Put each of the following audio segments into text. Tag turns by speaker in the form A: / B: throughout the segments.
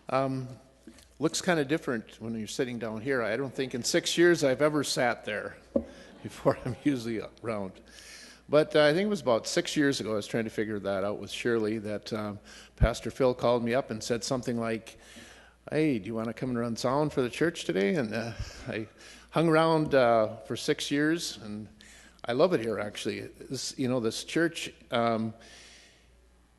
A: Um, Looks kind of different when you're sitting down here. I don't think in 6 years I've ever sat there before. I'm usually around. But I think it was about 6 years ago, I was trying to figure that out with Shirley, that Pastor Phil called me up and said something like, "Hey, do you want to come and run sound for the church today?" And I hung around for 6 years, and I love it here, actually. This church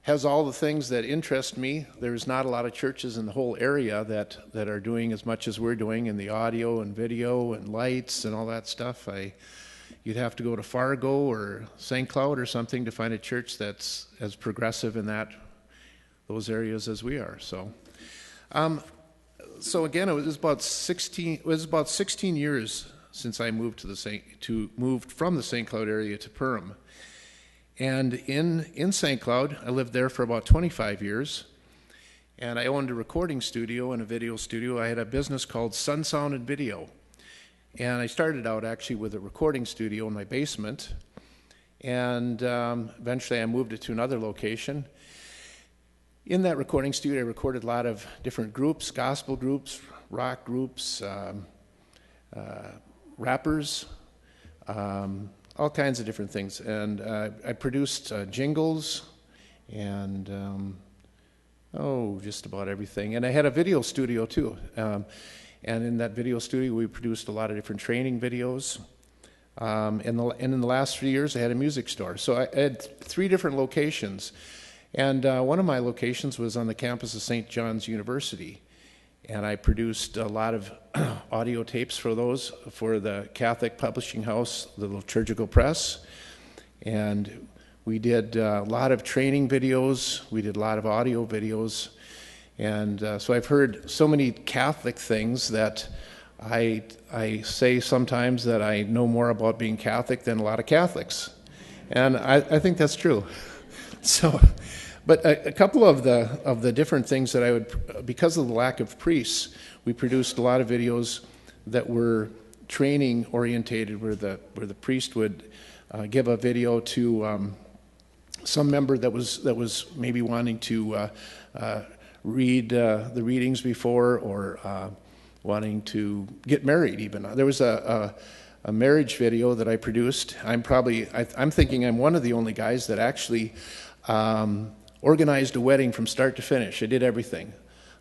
A: has all the things that interest me. There's not a lot of churches in the whole area that are doing as much as we're doing in the audio and video and lights and all that stuff. You'd have to go to Fargo or St. Cloud or something to find a church that's as progressive in those areas as we are. So again, it was about 16 years since I moved moved from the St. Cloud area to Perham. And in St. Cloud, I lived there for about 25 years, and I owned a recording studio and a video studio. I had a business called Sun Sound and Video, and I started out actually with a recording studio in my basement, and eventually I moved it to another location. In that recording studio, I recorded a lot of different groups, gospel groups, rock groups, rappers, all kinds of different things. And I produced jingles and, just about everything. And I had a video studio too. And in that video studio, we produced a lot of different training videos. And in the last 3 years, I had a music store. So I had 3 different locations. And one of my locations was on the campus of St. John's University. And I produced a lot of audio tapes for the Catholic Publishing House, the Liturgical Press. And we did a lot of training videos. We did a lot of audio videos. And so I've heard so many Catholic things that I say sometimes that I know more about being Catholic than a lot of Catholics. And I think that's true. But a couple of the different things that because of the lack of priests, we produced a lot of videos that were training orientated, where the priest would give a video to some member that was maybe wanting to read the readings before, or wanting to get married even. There was a marriage video that I produced. I'm thinking I'm one of the only guys that actually organized a wedding from start to finish. I did everything.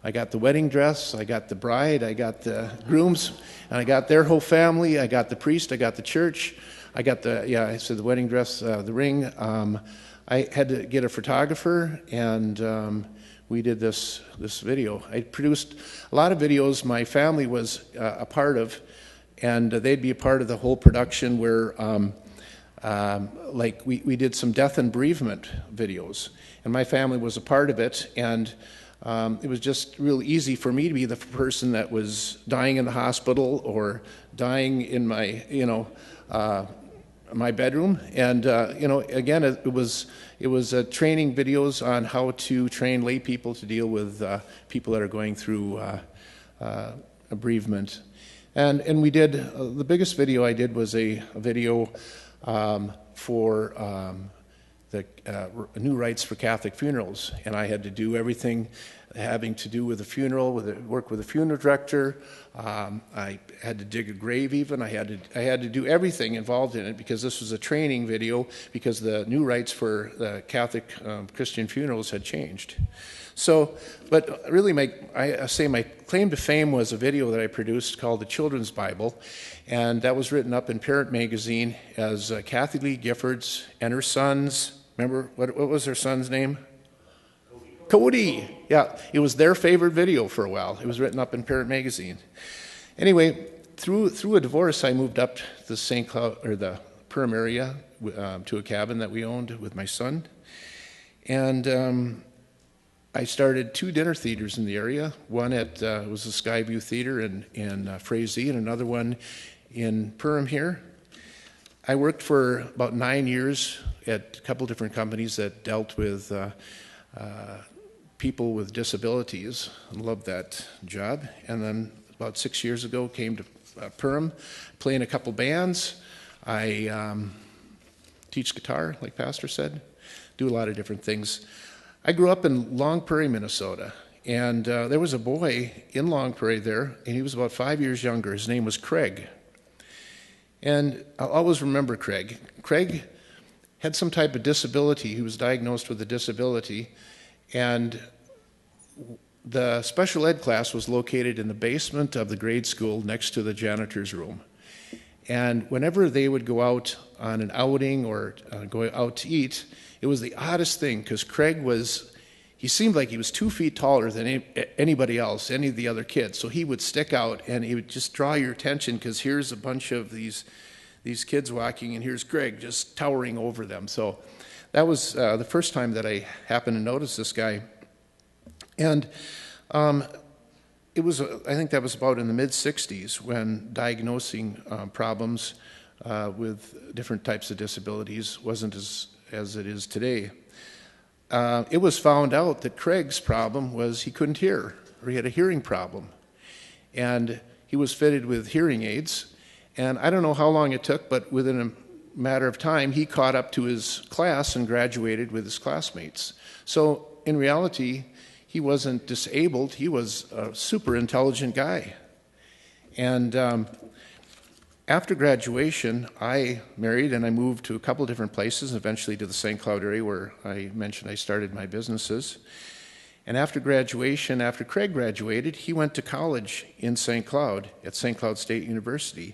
A: I got the wedding dress, I got the bride, I got the grooms, and I got their whole family, I got the priest, I got the church, I got the wedding dress, the ring. I had to get a photographer, and we did this video. I produced a lot of videos my family was a part of, and they'd be a part of the whole production where we did some death and bereavement videos, and my family was a part of it, and it was just real easy for me to be the person that was dying in the hospital or dying in my my bedroom. And again, it was training videos on how to train lay people to deal with people that are going through a bereavement. And we did the biggest video I did was a video for the new rites for Catholic funerals, and I had to do everything having to do with the funeral, work with a funeral director. I had to dig a grave even. I had to do everything involved in it, because this was a training video, because the new rites for the Catholic Christian funerals had changed. So, but really my claim to fame was a video that I produced called The Children's Bible, and that was written up in Parent Magazine as Kathy Lee Giffords and her sons. Remember, what was her son's name? Cody. Yeah, it was their favorite video for a while. It was written up in Parent Magazine. Anyway, through a divorce, I moved up to the St. Cloud, or the Perham area, to a cabin that we owned with my son, and I started 2 dinner theaters in the area. One was the Skyview Theater in Frazee, and another one in Perham here. I worked for about 9 years at a couple different companies that dealt with people with disabilities. I loved that job. And then about 6 years ago, came to Perham, playing a couple bands. I teach guitar, like Pastor said, do a lot of different things. I grew up in Long Prairie, Minnesota, And there was a boy in Long Prairie there, and he was about 5 years younger. His name was Craig. And I'll always remember Craig. Craig had some type of disability. He was diagnosed with a disability, and the special ed class was located in the basement of the grade school next to the janitor's room. And whenever they would go out on an outing or go out to eat, it was the oddest thing, because Craig he seemed like he was 2 feet taller than anybody else, any of the other kids. So he would stick out, and he would just draw your attention, because here's a bunch of these kids walking, and here's Craig just towering over them. So that was the first time that I happened to notice this guy. And it was, I think that was about in the mid-'60s when diagnosing problems with different types of disabilities wasn't as it is today. It was found out that Craig's problem was he couldn't hear, or he had a hearing problem. And he was fitted with hearing aids. And I don't know how long it took, but within a matter of time, he caught up to his class and graduated with his classmates. So in reality, he wasn't disabled. He was a super intelligent guy. And after graduation, I married, and I moved to a couple different places, eventually to the St. Cloud area where I mentioned I started my businesses. And after graduation, after Craig graduated, he went to college in St. Cloud at St. Cloud State University.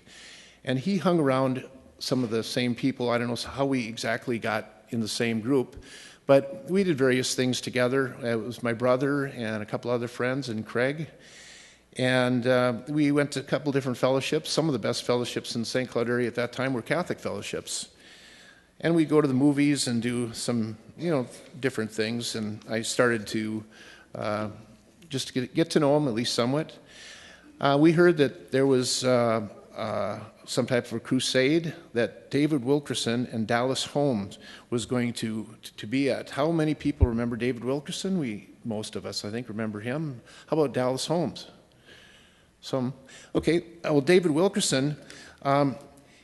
A: And he hung around some of the same people. I don't know how we exactly got in the same group, but we did various things together. It was my brother and a couple other friends and Craig. And we went to a couple different fellowships. Some of the best fellowships in the St. Cloud area at that time were Catholic fellowships. And we'd go to the movies and do some, different things. And I started to just get to know him, at least somewhat. We heard that there was some type of a crusade that David Wilkerson and Dallas Holmes was going to be at. How many people remember David Wilkerson? Most of us, I think, remember him. How about Dallas Holmes? Some. Okay, well, David Wilkerson,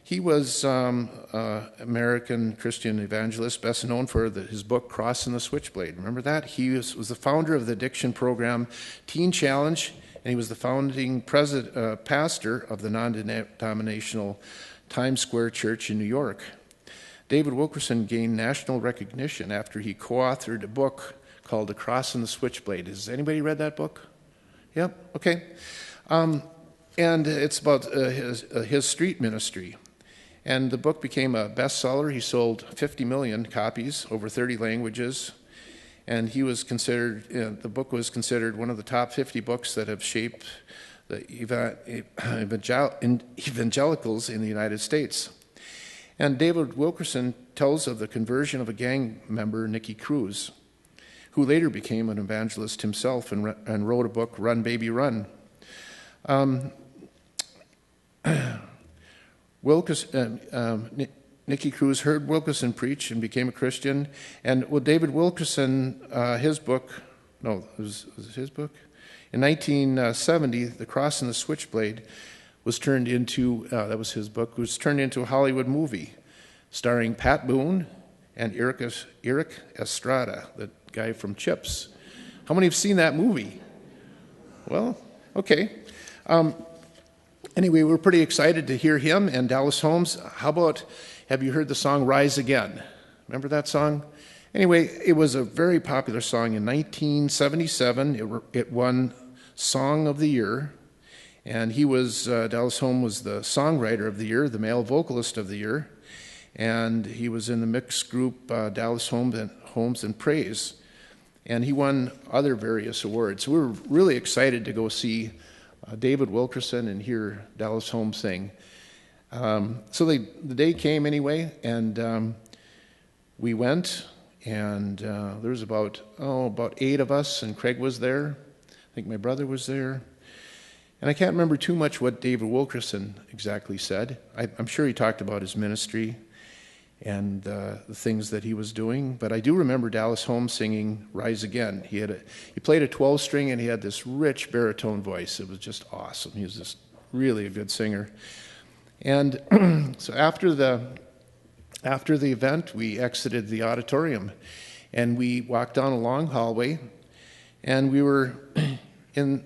A: he was American Christian evangelist, best known for his book, Crossing the Switchblade. Remember that? He was the founder of the addiction program Teen Challenge, and he was the founding pastor of the non-denominational Times Square Church in New York. David Wilkerson gained national recognition after he co-authored a book called Crossing the Switchblade. Has anybody read that book? Yep, okay. And it's about his street ministry. And the book became a bestseller. He sold 50 million copies, over 30 languages. And he was considered, the book was considered one of the top 50 books that have shaped the evangelicals in the United States. And David Wilkerson tells of the conversion of a gang member, Nicky Cruz, who later became an evangelist himself and wrote a book, Run Baby Run. Nicky Cruz heard Wilkerson preach and became a Christian. And David Wilkerson, his book, was it his book? In 1970, The Cross and the Switchblade was turned into, that was his book, was turned into a Hollywood movie starring Pat Boone and Eric Estrada, the guy from Chips. How many have seen that movie? Well, okay. Anyway, we're pretty excited to hear him and Dallas Holmes. How about, have you heard the song Rise Again? Remember that song? Anyway, it was a very popular song in 1977. It won Song of the Year. And Dallas Holmes was the songwriter of the year, the male vocalist of the year. And he was in the mixed group Dallas Holmes and Praise. And he won other various awards. So we were really excited to go see David Wilkerson and hear Dallas Holmes sing. So the day came anyway, and we went, and there was about 8 of us, and Craig was there. I think my brother was there. And I can't remember too much what David Wilkerson exactly said. I'm sure he talked about his ministry and the things that he was doing, but I do remember Dallas Holmes singing Rise Again. He played a 12-string, and he had this rich baritone voice. It was just awesome. He was just really a good singer. And so after the event, we exited the auditorium, and we walked down a long hallway, And we were in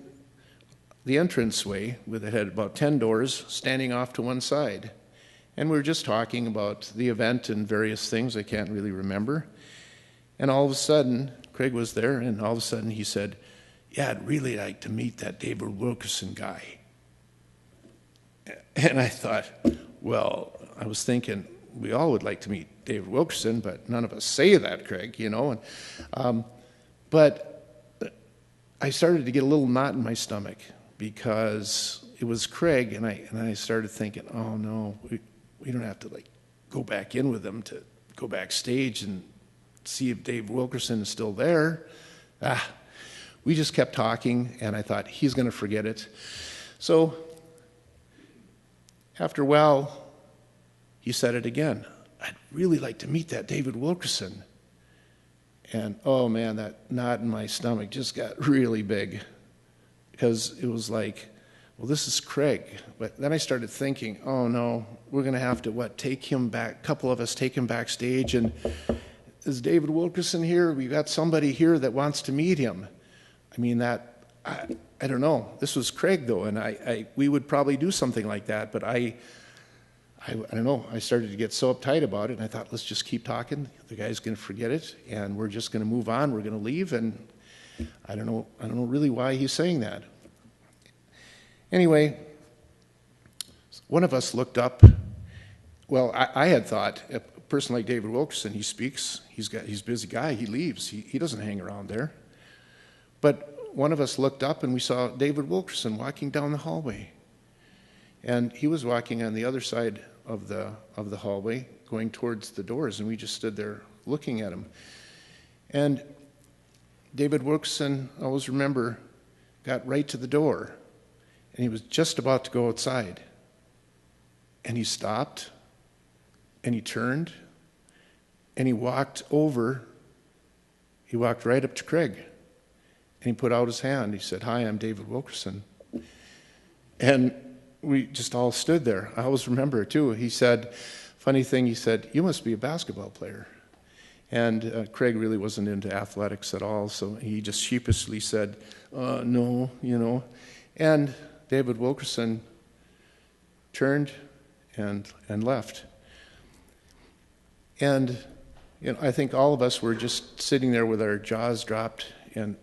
A: the entranceway, it had about 10 doors, standing off to one side. And we were just talking about the event and various things I can't really remember. And all of a sudden, Craig was there, and all of a sudden he said, "Yeah, I'd really like to meet that David Wilkerson guy." And I thought, well, I was thinking, we all would like to meet David Wilkerson, but none of us say that, Craig, you know. But I started to get a little knot in my stomach because it was Craig, and I started thinking, oh no, we don't have to like go back in with him to go backstage and see if Dave Wilkerson is still there. We just kept talking, and I thought, he's going to forget it. So after a while, he said it again. "I'd really like to meet that David Wilkerson." And oh man, that knot in my stomach just got really big, because it was like, well, this is Craig. But then I started thinking, oh no, we're going to have to, take him back, a couple of us take him backstage, and is David Wilkerson here? We've got somebody here that wants to meet him. I mean, I don't know. This was Craig, though, and we would probably do something like that, but I don't know. I started to get so uptight about it, and I thought, let's just keep talking. The guy's going to forget it, and we're just going to move on. We're going to leave, and I don't know really why he's saying that. Anyway, one of us looked up. Well, I had thought, a person like David Wilkerson, he speaks, he's a busy guy, he leaves, he doesn't hang around there. But one of us looked up and we saw David Wilkerson walking down the hallway. And he was walking on the other side of the hallway, going towards the doors, and we just stood there looking at him. And David Wilkerson, I always remember, got right to the door, and he was just about to go outside. And he stopped, and he turned, and he walked right up to Craig, and he put out his hand. He said, "Hi, I'm David Wilkerson." And we just all stood there. I always remember it too. He said, funny thing, he said, "You must be a basketball player." And Craig really wasn't into athletics at all, so he just sheepishly said, "No, you know." And David Wilkerson turned and left. And I think all of us were just sitting there with our jaws dropped, and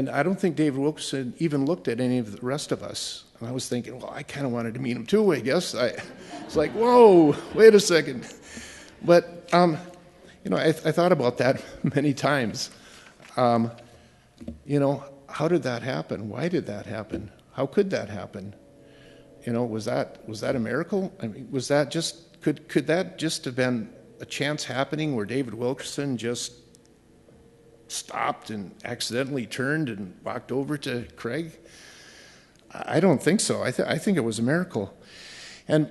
A: I don't think David Wilkerson even looked at any of the rest of us. And I was thinking, well, I kind of wanted to meet him too, I guess. It's like, whoa, wait a second. But, I thought about that many times. How did that happen? Why did that happen? How could that happen? Was that a miracle? I mean, was that just, could that just have been a chance happening where David Wilkerson just stopped and accidentally turned and walked over to Craig? I don't think so. I think it was a miracle. And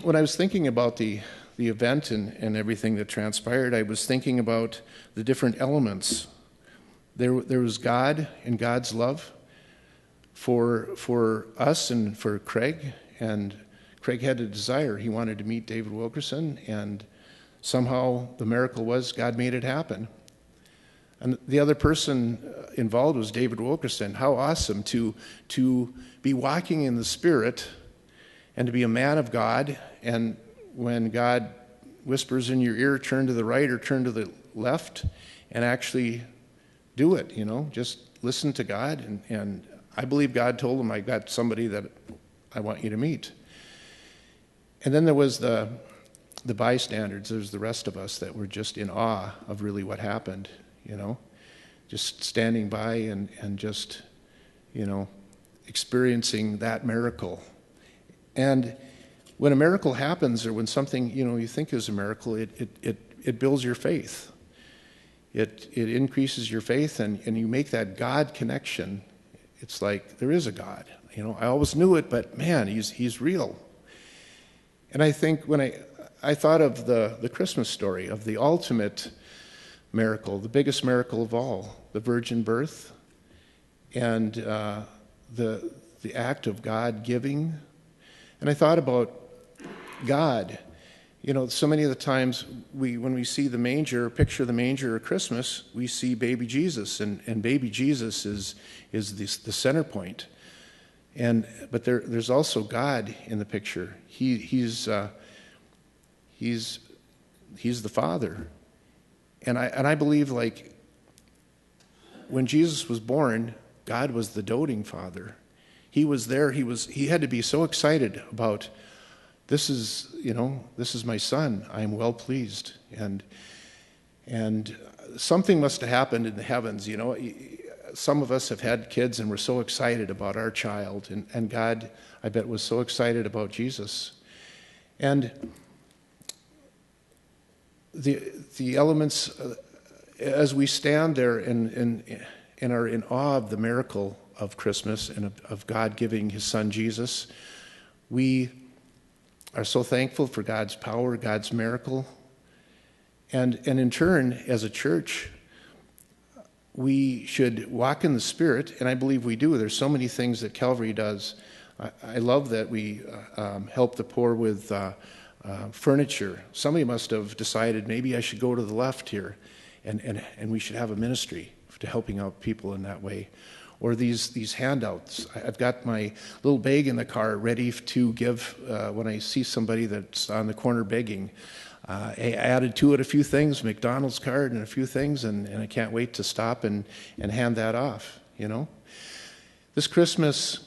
A: when I was thinking about the event and everything that transpired, I was thinking about the different elements. There was God and God's love for us and for Craig, and Craig had a desire. He wanted to meet David Wilkerson, and somehow the miracle was God made it happen. And the other person involved was David Wilkerson. How awesome to be walking in the Spirit and to be a man of God, and when God whispers in your ear, turn to the right or turn to the left, and actually do it, just listen to God. And I believe God told him, I got somebody that I want you to meet. And then there was the bystanders. There's the rest of us that were just in awe of really what happened, just standing by and just, experiencing that miracle. And when a miracle happens, or when something, you think is a miracle, it builds your faith. It increases your faith, and you make that God connection. It's like, there is a God. I always knew it, but man, he's real. And I think when I thought of the Christmas story, of the ultimate miracle, the biggest miracle of all, the virgin birth, and the act of God giving. And I thought about God You know, so many of the times when we see the manger, picture the manger at Christmas, we see baby Jesus, and baby Jesus is the center point. But there's also God in the picture. He's the Father, and I believe, like, when Jesus was born, God was the doting Father. He was there. He had to be so excited about, this is my son. I am well pleased, and something must have happened in the heavens. You know, some of us have had kids and we're so excited about our child, and God, I bet, was so excited about Jesus. And the elements, as we stand there and are in awe of the miracle of Christmas and of God giving his son Jesus, we are so thankful for God's power, God's miracle. And in turn, as a church, we should walk in the Spirit, and I believe we do. There's so many things that Calvary does. I love that we help the poor with furniture. Somebody must have decided, maybe I should go to the left here, and we should have a ministry to helping out people in that way. Or these handouts. I've got my little bag in the car ready to give when I see somebody that's on the corner begging. I added to it a few things, McDonald's card and a few things, and I can't wait to stop and hand that off, you know. This Christmas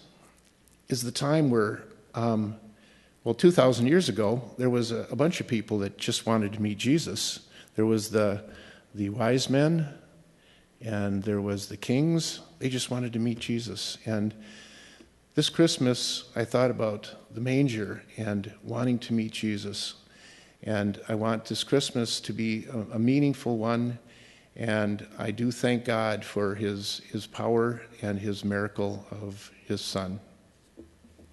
A: is the time where, 2,000 years ago, there was a bunch of people that just wanted to meet Jesus. There was the wise men, and there was the kings. They just wanted to meet Jesus. And this Christmas, I thought about the manger and wanting to meet Jesus. And I want this Christmas to be a meaningful one. And I do thank God for his power and his miracle of his son.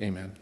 A: Amen.